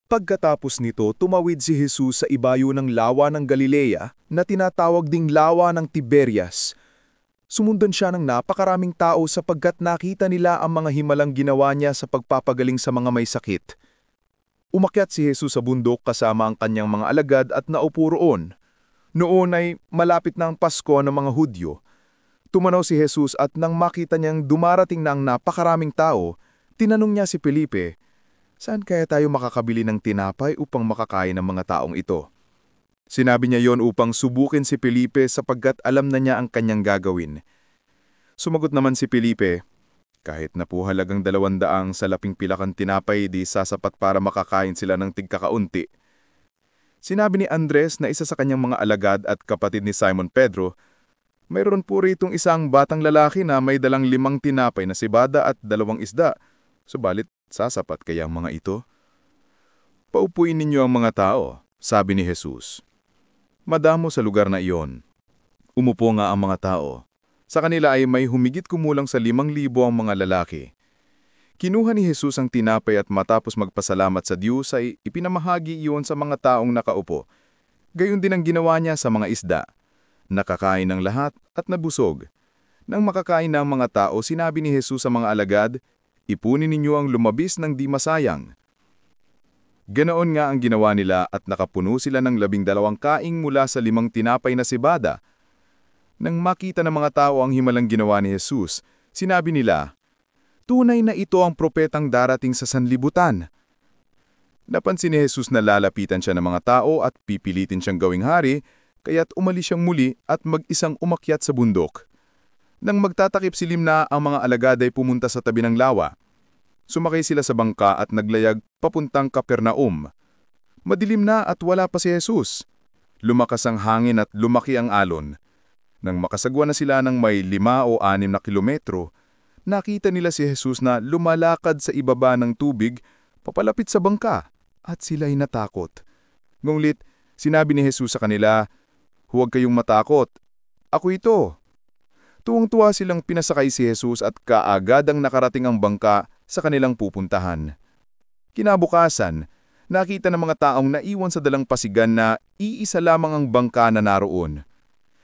Pagkatapos nito, tumawid si Jesus sa ibayo ng lawa ng Galilea na tinatawag ding lawa ng Tiberias. Sumundan siya ng napakaraming tao sapagkat nakita nila ang mga himalang ginawa niya sa pagpapagaling sa mga may sakit. Umakyat si Jesus sa bundok kasama ang kanyang mga alagad at naupo roon. Noon ay malapit na ang Pasko ng mga Hudyo. Tumanaw si Jesus at nang makita niyang dumarating na ang napakaraming tao, tinanong niya si Felipe, "Saan kaya tayo makakabili ng tinapay upang makakain ng mga taong ito?" Sinabi niya yon upang subukin si Felipe sapagkat alam na niya ang kanyang gagawin. Sumagot naman si Felipe, "Kahit na po halagang 200 salaping pilakang tinapay, di sasapat para makakain sila ng tigkakaunti." Sinabi ni Andres na isa sa kanyang mga alagad at kapatid ni Simon Pedro, "Mayroon po ritong isang batang lalaki na may dalang 5 tinapay na sibada at 2 isda. Subalit, sasapat kaya ang mga ito?" "Paupuin ninyo ang mga tao," sabi ni Jesus. Madamo sa lugar na iyon. Umupo nga ang mga tao. Sa kanila ay may humigit kumulang sa 5,000 ang mga lalaki. Kinuha ni Jesus ang tinapay at matapos magpasalamat sa Diyos ay ipinamahagi iyon sa mga taong nakaupo. Gayon din ang ginawa niya sa mga isda. Nakakain ng lahat at nabusog. Nang makakain na ang mga tao, sinabi ni Jesus sa mga alagad, "Ipunin ninyo ang lumabis ng di masayang." Ganoon nga ang ginawa nila at nakapuno sila ng 12 kaing mula sa 5 tinapay na sibada. Nang makita ng mga tao ang himalang ginawa ni Jesus, sinabi nila, "Tunay na ito ang propetang darating sa sanlibutan." Napansin ni Jesus na lalapitan siya ng mga tao at pipilitin siyang gawing hari, kaya't umalis siyang muli at mag-isang umakyat sa bundok. Nang magtatakip silim na, ang mga alagad ay pumunta sa tabi ng lawa. Sumakay sila sa bangka at naglayag papuntang Capernaum. Madilim na at wala pa si Jesus. Lumakas ang hangin at lumaki ang alon. Nang makasagwa na sila ng may 5 o 6 na kilometro, nakita nila si Jesus na lumalakad sa ibaba ng tubig papalapit sa bangka at sila'y natakot. Ngunit sinabi ni Jesus sa kanila, "Huwag kayong matakot. Ako ito." Tuwang-tuwa silang pinasakay si Jesus at kaagadang nakarating ang bangka sa kanilang pupuntahan. Kinabukasan, nakita ng mga taong naiwan sa dalampasigan na iisa lamang ang bangka na naroon.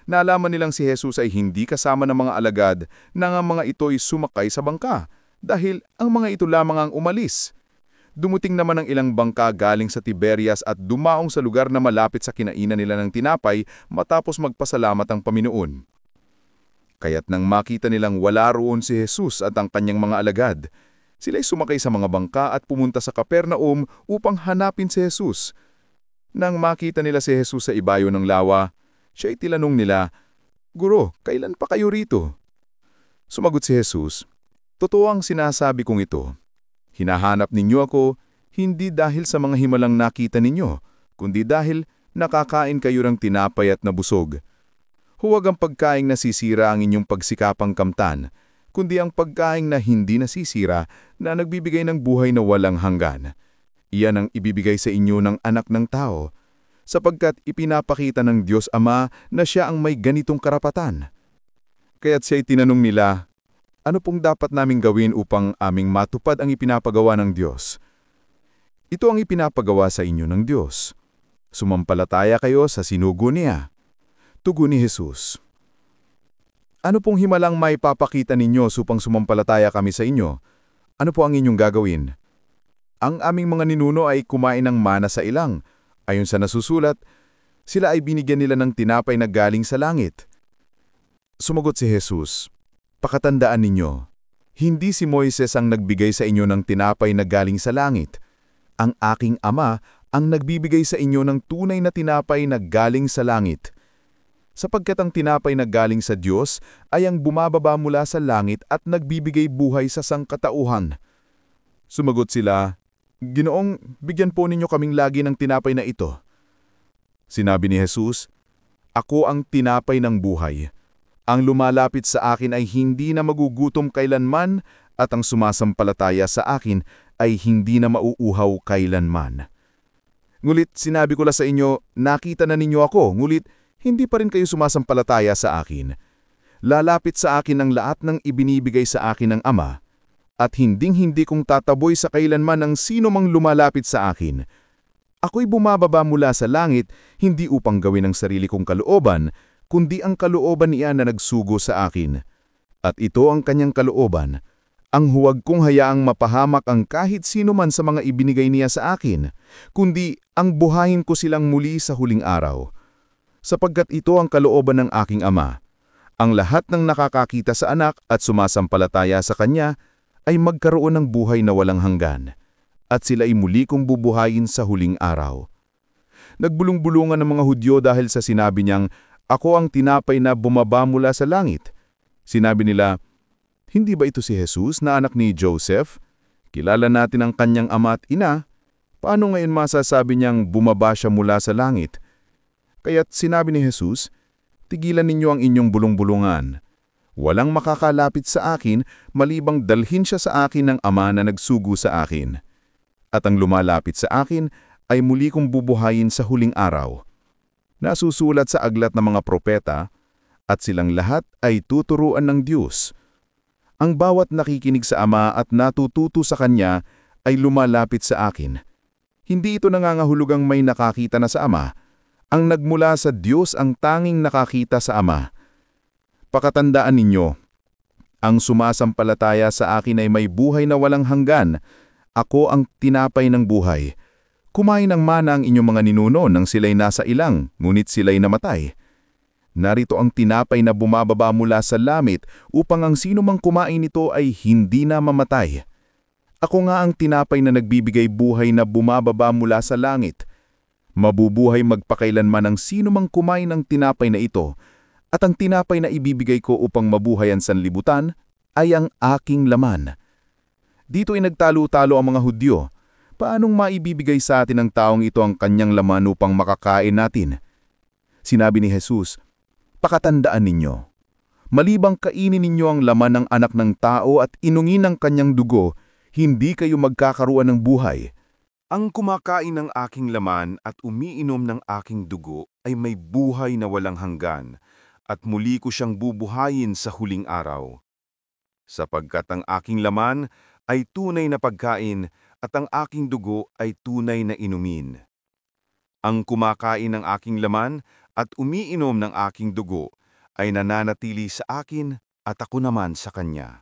Nalaman nilang si Jesus ay hindi kasama ng mga alagad na ang mga ito'y sumakay sa bangka dahil ang mga ito lamang ang umalis. Dumuting naman ang ilang bangka galing sa Tiberias at dumaong sa lugar na malapit sa kinainan nila ng tinapay matapos magpasalamat ang Panginoon. Kaya't nang makita nilang wala roon si Jesus at ang kanyang mga alagad, sila'y sumakay sa mga bangka at pumunta sa Capernaum upang hanapin si Jesus. Nang makita nila si Jesus sa ibayo ng lawa, siya'y tinanong nila, "Guro, kailan pa kayo rito?" Sumagot si Jesus, "Totoo ang sinasabi kong ito. Hinahanap ninyo ako, hindi dahil sa mga himalang nakita ninyo, kundi dahil nakakain kayo ng tinapay at nabusog. Huwag ang pagkaing nasisira ang inyong pagsikapang kamtan, kundi ang pagkaing na hindi nasisira na nagbibigay ng buhay na walang hanggan. Iyan ang ibibigay sa inyo ng Anak ng Tao, sapagkat ipinapakita ng Diyos Ama na siya ang may ganitong karapatan." Kaya't siya'y tinanong nila, "Ano pong dapat naming gawin upang aming matupad ang ipinapagawa ng Diyos?" "Ito ang ipinapagawa sa inyo ng Diyos. Sumampalataya kayo sa sinugo niya." Tugon ni Jesus, "Ano pong himalang may papakita ninyo upang sumampalataya kami sa inyo? Ano po ang inyong gagawin?" "Ang aming mga ninuno ay kumain ng mana sa ilang. Ayon sa nasusulat, sila ay binigyan nila ng tinapay na galing sa langit." Sumagot si Jesus, "Pakatandaan ninyo, hindi si Moises ang nagbigay sa inyo ng tinapay na galing sa langit. Ang aking Ama ang nagbibigay sa inyo ng tunay na tinapay na galing sa langit. Sapagkat ang tinapay na galing sa Diyos ay ang bumababa mula sa langit at nagbibigay buhay sa sangkatauhan." Sumagot sila, "Ginoong, bigyan po ninyo kaming lagi ng tinapay na ito." Sinabi ni Jesus, "Ako ang tinapay ng buhay. Ang lumalapit sa akin ay hindi na magugutom kailanman at ang sumasampalataya sa akin ay hindi na mauuhaw kailanman. Ngulit sinabi ko la sa inyo, nakita na ninyo ako, ngulit hindi pa rin kayo sumasampalataya sa akin. Lalapit sa akin ang lahat ng ibinibigay sa akin ng Ama, at hinding-hindi kong tataboy sa kailanman ng sino mang lumalapit sa akin, Ako'y bumababa mula sa langit, hindi upang gawin ang sarili kong kalooban, kundi ang kalooban niya na nagsugo sa akin. At ito ang kanyang kalooban, ang huwag kong hayaang mapahamak ang kahit sino man sa mga ibinigay niya sa akin, kundi ang buhayin ko silang muli sa huling araw. Sapagkat ito ang kalooban ng aking Ama. Ang lahat ng nakakakita sa anak at sumasampalataya sa kanya ay magkaroon ng buhay na walang hanggan, at sila ay muli kong bubuhayin sa huling araw. Nagbulong-bulungan ng mga Hudyo dahil sa sinabi niyang, "Ako ang tinapay na bumaba mula sa langit." Sinabi nila, "Hindi ba ito si Jesus na anak ni Joseph? Kilala natin ang kanyang ama at ina. Paano ngayon masasabi niyang bumaba siya mula sa langit?" Kaya't sinabi ni Jesus, "Tigilan ninyo ang inyong bulong-bulungan. Walang makakalapit sa akin malibang dalhin siya sa akin ng Ama na nagsugo sa akin. At ang lumalapit sa akin ay muli kong bubuhayin sa huling araw." Nasusulat sa aklat ng mga propeta, at silang lahat ay tuturuan ng Diyos. Ang bawat nakikinig sa Ama at natututo sa Kanya ay lumalapit sa akin. Hindi ito nangangahulugang may nakakita na sa Ama. Ang nagmula sa Diyos ang tanging nakakita sa Ama. Pakatandaan ninyo, ang sumasampalataya sa akin ay may buhay na walang hanggan. Ako ang tinapay ng buhay. Kumain ng mana ang inyong mga ninuno nang sila'y nasa ilang, ngunit sila'y namatay. Narito ang tinapay na bumababa mula sa langit upang ang sino mang kumain nito ay hindi na mamatay. Ako nga ang tinapay na nagbibigay buhay na bumababa mula sa langit. Mabubuhay magpakailanman ang sino mang kumain ng tinapay na ito, at ang tinapay na ibibigay ko upang mabuhay ang sanlibutan ay ang aking laman. Dito ay nagtalo-talo ang mga Hudyo. Paanong maibibigay sa atin ng taong ito ang kanyang laman upang makakain natin? Sinabi ni Jesus, "Pakatandaan ninyo, malibang kainin ninyo ang laman ng anak ng tao at inungin ang kanyang dugo, hindi kayo magkakaroon ng buhay. Ang kumakain ng aking laman at umiinom ng aking dugo ay may buhay na walang hanggan, at muli ko siyang bubuhayin sa huling araw. Sapagkat ang aking laman ay tunay na pagkain at ang aking dugo ay tunay na inumin. Ang kumakain ng aking laman at umiinom ng aking dugo ay nananatili sa akin at ako naman sa kanya.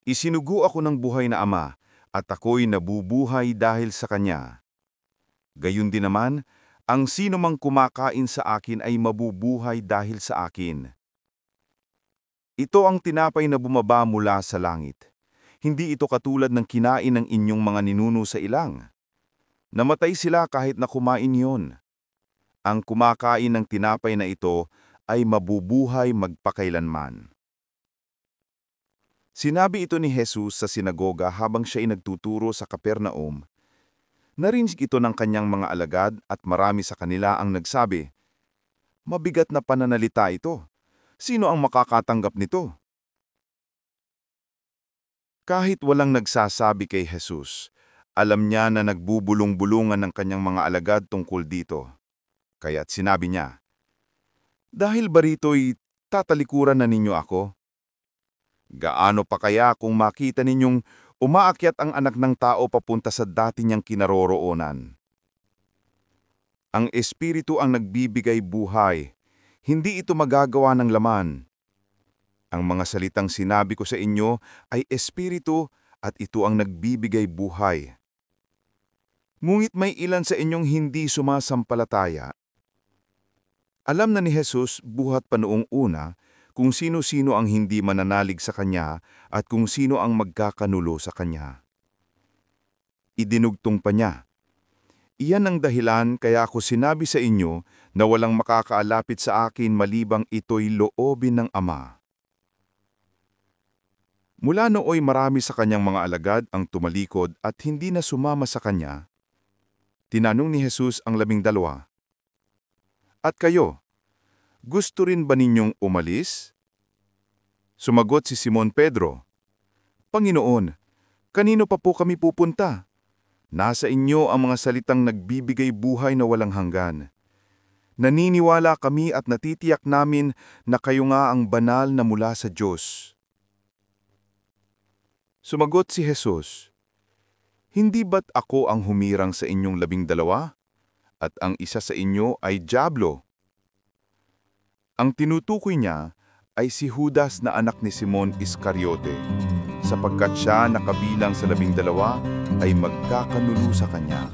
Isinugo ako ng buhay na Ama at ako'y nabubuhay dahil sa kanya. Gayun din naman, ang sino mang kumakain sa akin ay mabubuhay dahil sa akin. Ito ang tinapay na bumaba mula sa langit. Hindi ito katulad ng kinain ng inyong mga ninuno sa ilang. Namatay sila kahit na kumain yon. Ang kumakain ng tinapay na ito ay mabubuhay magpakailanman." Sinabi ito ni Jesus sa sinagoga habang siya ay nagtuturo sa Capernaum. Narinig ito ng kanyang mga alagad at marami sa kanila ang nagsabi, "Mabigat na pananalita ito. Sino ang makakatanggap nito?" Kahit walang nagsasabi kay Jesus, alam niya na nagbubulong-bulungan ng kanyang mga alagad tungkol dito. Kaya't sinabi niya, "Dahil ba rito'y tatalikuran na ninyo ako? Gaano pa kaya kung makita ninyong umaakyat ang anak ng tao papunta sa dati niyang kinaroroonan? Ang Espiritu ang nagbibigay buhay, hindi ito magagawa ng laman. Ang mga salitang sinabi ko sa inyo ay Espiritu at ito ang nagbibigay buhay. Ngunit may ilan sa inyong hindi sumasampalataya." Alam na ni Jesus buhat pa noong una kung sino-sino ang hindi mananalig sa Kanya at kung sino ang magkakanulo sa Kanya. Idinugtong pa niya, "Iyan ang dahilan kaya ako sinabi sa inyo na walang makakaalapit sa akin malibang ito'y loobin ng Ama." Mula nooy marami sa kanyang mga alagad ang tumalikod at hindi na sumama sa kanya. Tinanong ni Jesus ang 12, "At kayo, gusto rin ba ninyong umalis?" Sumagot si Simon Pedro, "Panginoon, kanino pa po kami pupunta? Nasa inyo ang mga salitang nagbibigay buhay na walang hanggan. Naniniwala kami at natitiyak namin na kayo nga ang banal na mula sa Diyos." Sumagot si Jesus, Hindi ba't ako ang humirang sa inyong 12? At ang isa sa inyo ay dyablo. Ang tinutukoy niya ay si Judas na anak ni Simon Iscariote, sapagkat siya na kabilang sa 12 ay magkakanulu sa kanya.